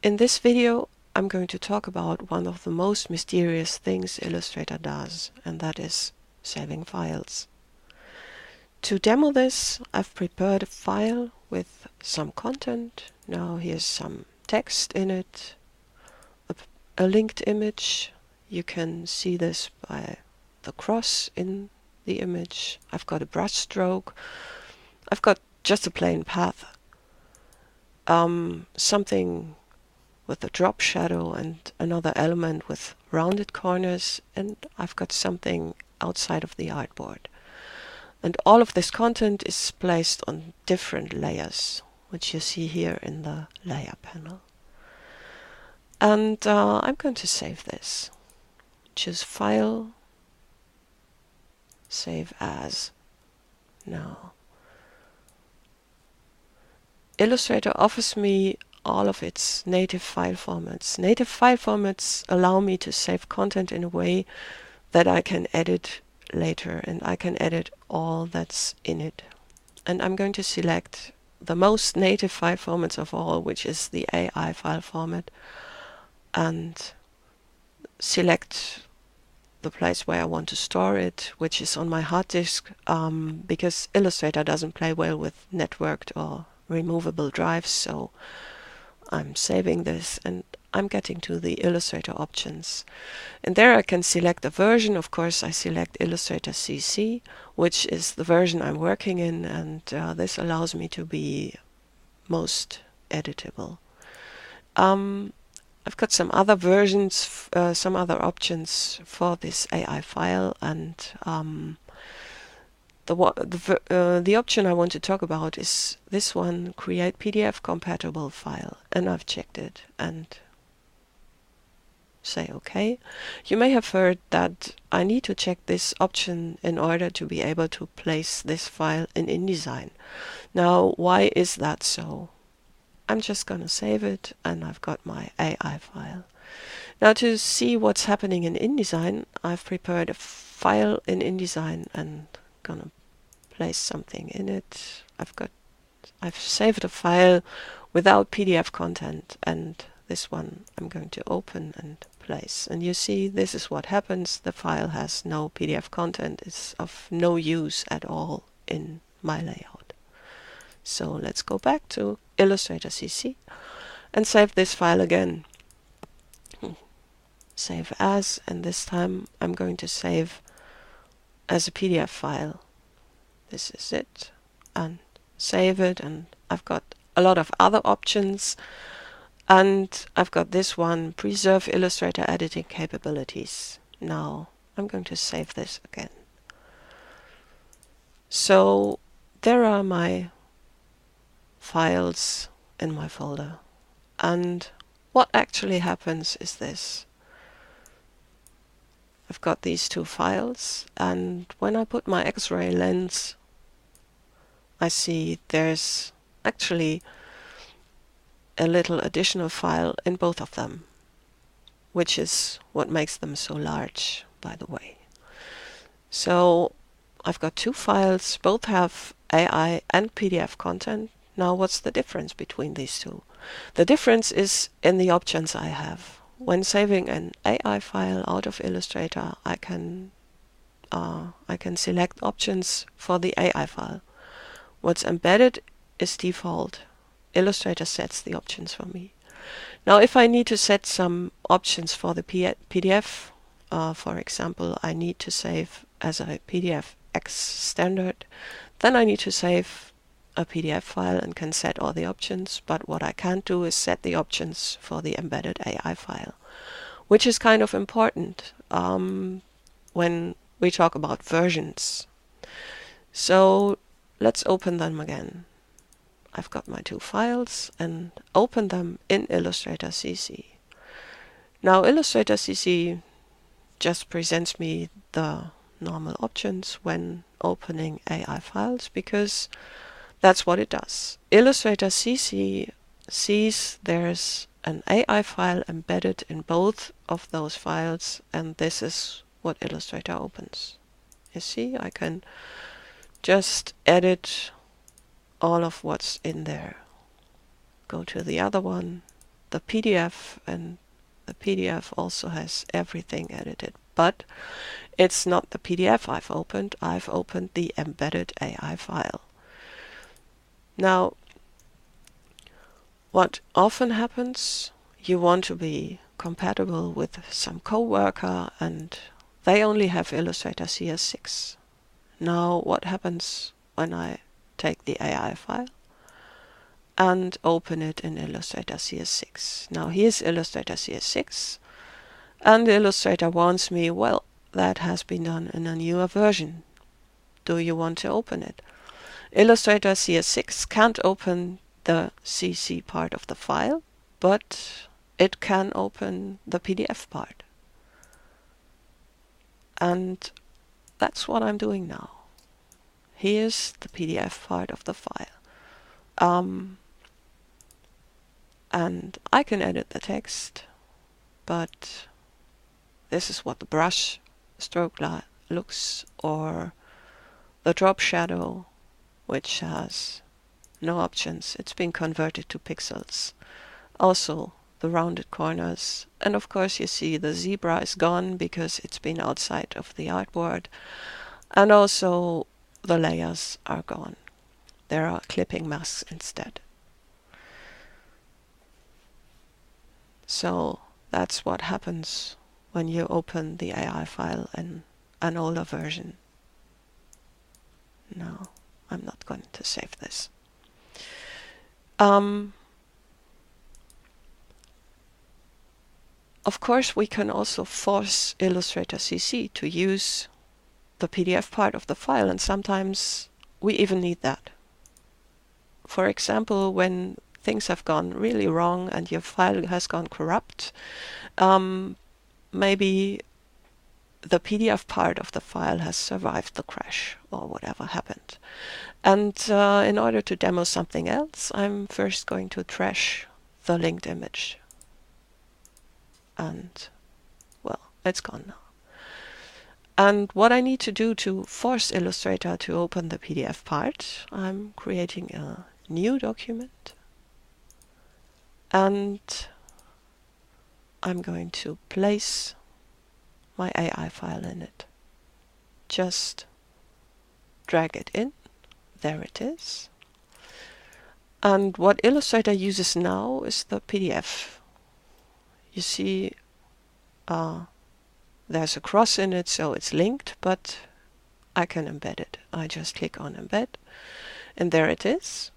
In this video, I'm going to talk about one of the most mysterious things Illustrator does, and that is saving files. To demo this, I've prepared a file with some content. Now here's some text in it, a linked image. You can see this by the cross in the image. I've got a brush stroke. I've got just a plain path. Something with a drop shadow and another element with rounded corners, and I've got something outside of the artboard. And all of this content is placed on different layers, which you see here in the layer panel. And I'm going to save this. Choose File, Save As. Now, Illustrator offers me all of its native file formats. Native file formats allow me to save content in a way that I can edit later, and I can edit all that's in it. And I'm going to select the most native file formats of all, which is the AI file format, and select the place where I want to store it, which is on my hard disk, because Illustrator doesn't play well with networked or removable drives, so I'm saving this and I'm getting to the Illustrator options. And there I can select a version. Of course, I select Illustrator CC, which is the version I'm working in, and this allows me to be most editable. I've got some other versions, some other options for this AI file, and the option I want to talk about is this one, Create PDF Compatible File, and I've checked it and say OK. You may have heard that I need to check this option in order to be able to place this file in InDesign. Now, why is that so? I'm just going to save it, and I've got my AI file. Now, to see what's happening in InDesign, I've prepared a file in InDesign and gonna place something in it. I've saved a file without PDF content, and this one I'm going to open and place. And you see, this is what happens. The file has no PDF content. It's of no use at all in my layout. So let's go back to Illustrator CC and save this file again. Save as, and this time I'm going to save as a PDF file. This is it, and save it, and I've got a lot of other options, and I've got this one, Preserve Illustrator Editing Capabilities. Now I'm going to save this again. So there are my files in my folder, and what actually happens is this. I've got these two files, and when I put my X-ray lens, I see there's actually a little additional file in both of them, which is what makes them so large, by the way. So I've got two files, both have AI and PDF content. Now what's the difference between these two? The difference is in the options I have. When saving an AI file out of Illustrator, I can select options for the AI file. What's embedded is default. Illustrator sets the options for me. Now, if I need to set some options for the PDF, for example, I need to save as a PDF X standard, then I need to save a PDF file and can set all the options, but what I can't do is set the options for the embedded AI file, which is kind of important when we talk about versions. So let's open them again. I've got my two files and open them in Illustrator CC. Now Illustrator CC just presents me the normal options when opening AI files, because that's what it does. Illustrator CC sees there's an AI file embedded in both of those files, and this is what Illustrator opens. You see, I can just edit all of what's in there. Go to the other one, the PDF, and the PDF also has everything edited. But it's not the PDF I've opened the embedded AI file. Now, what often happens, you want to be compatible with some coworker and they only have Illustrator CS6. Now, what happens when I take the AI file and open it in Illustrator CS6? Now, here's Illustrator CS6, and Illustrator warns me, well, that has been done in a newer version. Do you want to open it? Illustrator CS6 can't open the CC part of the file, but it can open the PDF part. And that's what I'm doing now. Here's the PDF part of the file. And I can edit the text, but this is what the brush stroke looks, or the drop shadow, which has no options. It's been converted to pixels. Also the rounded corners, and of course you see the zebra is gone because it's been outside of the artboard, and also the layers are gone. There are clipping masks instead. So that's what happens when you open the AI file in an older version. No, I'm not going to save this. Of course, we can also force Illustrator CC to use the PDF part of the file, and sometimes we even need that. For example, when things have gone really wrong and your file has gone corrupt, maybe the PDF part of the file has survived the crash or whatever happened. And in order to demo something else, I'm first going to trash the linked image. And, well, it's gone now. And what I need to do to force Illustrator to open the PDF part, I'm creating a new document. And I'm going to place my AI file in it. Just drag it in. There it is. And what Illustrator uses now is the PDF. You see, there's a cross in it, so it's linked, but I can embed it. I just click on embed, and there it is.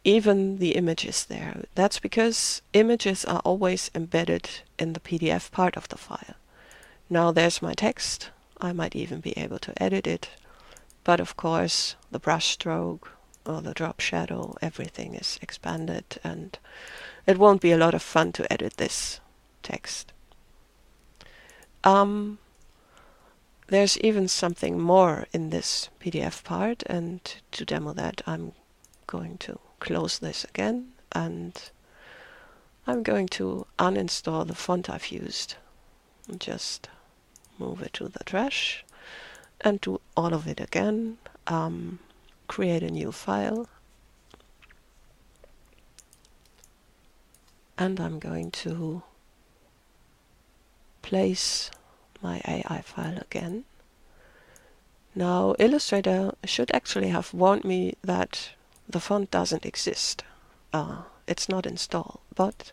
Even the image is there. That's because images are always embedded in the PDF part of the file. Now there's my text. I might even be able to edit it. But of course, the brush stroke or the drop shadow, everything is expanded, and it won't be a lot of fun to edit this text. There's even something more in this PDF part, and to demo that, I'm going to close this again, and I'm going to uninstall the font I've used. And just move it to the trash and do all of it again. Create a new file, and I'm going to place my AI file again. Now Illustrator should actually have warned me that the font doesn't exist. It's not installed, but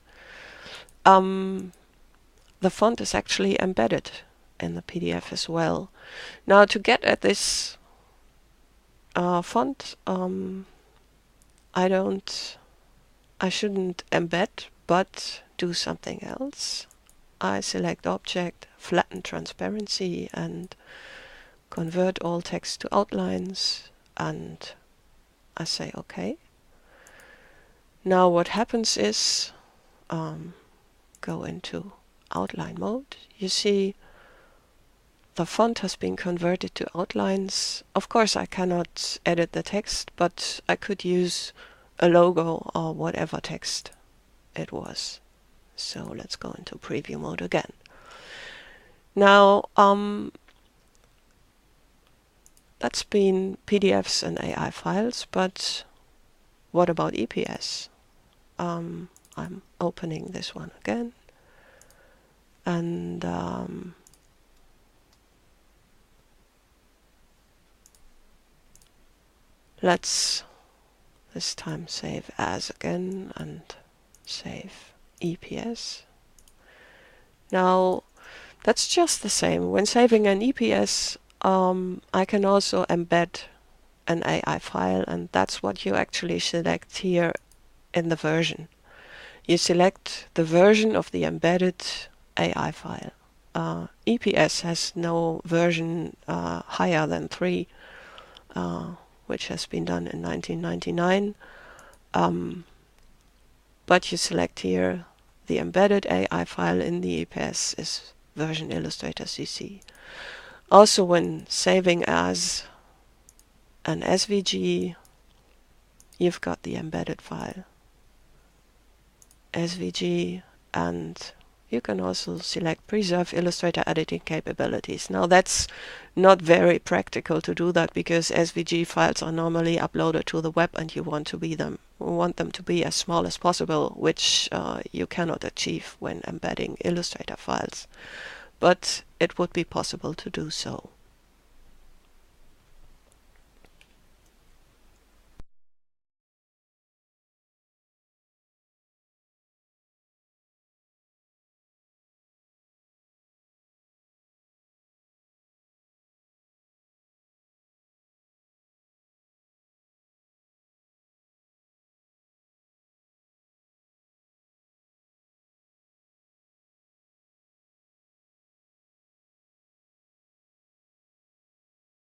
the font is actually embedded in the PDF as well. Now to get at this font, I shouldn't embed, but do something else. I select Object, Flatten Transparency, and convert all text to outlines, and I say OK. Now what happens is, go into outline mode. You see the font has been converted to outlines. Of course I cannot edit the text, but I could use a logo or whatever text it was. So let's go into preview mode again. Now that's been PDFs and AI files, but what about EPS? I'm opening this one again, and let's this time save as again and save EPS. Now that's just the same. When saving an EPS, I can also embed an AI file, and that's what you actually select here in the version. You select the version of the embedded AI file. EPS has no version higher than 3, which has been done in 1999. But you select here the embedded AI file in the EPS is version Illustrator CC. Also, when saving as an SVG, you've got the embedded file SVG, and you can also select preserve Illustrator editing capabilities. Now that's not very practical to do that, because SVG files are normally uploaded to the web and you want them to be as small as possible, which you cannot achieve when embedding Illustrator files. But it would be possible to do so.